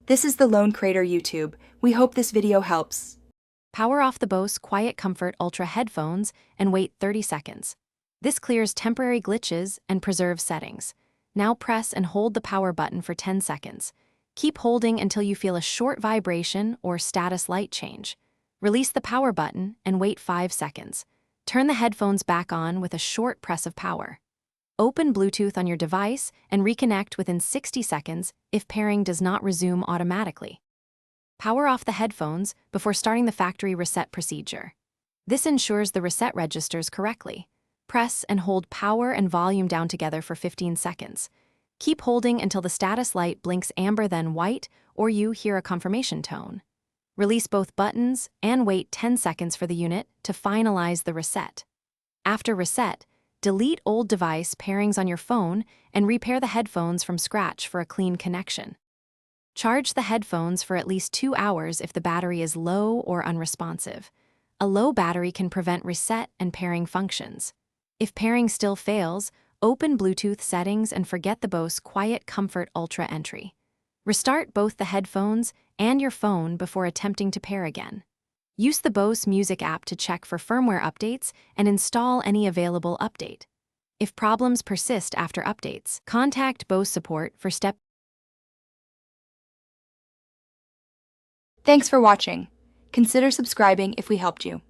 This is the Lone Crater YouTube. We hope this video helps. Power off the Bose QuietComfort Ultra headphones and wait 30 seconds. This clears temporary glitches and preserves settings. Now press and hold the power button for 10 seconds. Keep holding until you feel a short vibration or status light change. Release the power button and wait 5 seconds. Turn the headphones back on with a short press of power. Open Bluetooth on your device and reconnect within 60 seconds if pairing does not resume automatically. Power off the headphones before starting the factory reset procedure. This ensures the reset registers correctly. Press and hold power and volume down together for 15 seconds. Keep holding until the status light blinks amber then white or you hear a confirmation tone. Release both buttons and wait 10 seconds for the unit to finalize the reset. After reset, delete old device pairings on your phone and repair the headphones from scratch for a clean connection. Charge the headphones for at least 2 hours if the battery is low or unresponsive. A low battery can prevent reset and pairing functions. If pairing still fails, open Bluetooth settings and forget the Bose QuietComfort Ultra entry. Restart both the headphones and your phone before attempting to pair again. Use the Bose Music app to check for firmware updates and install any available update. If problems persist after updates, contact Bose support for step. Thanks for watching. Consider subscribing if we helped you.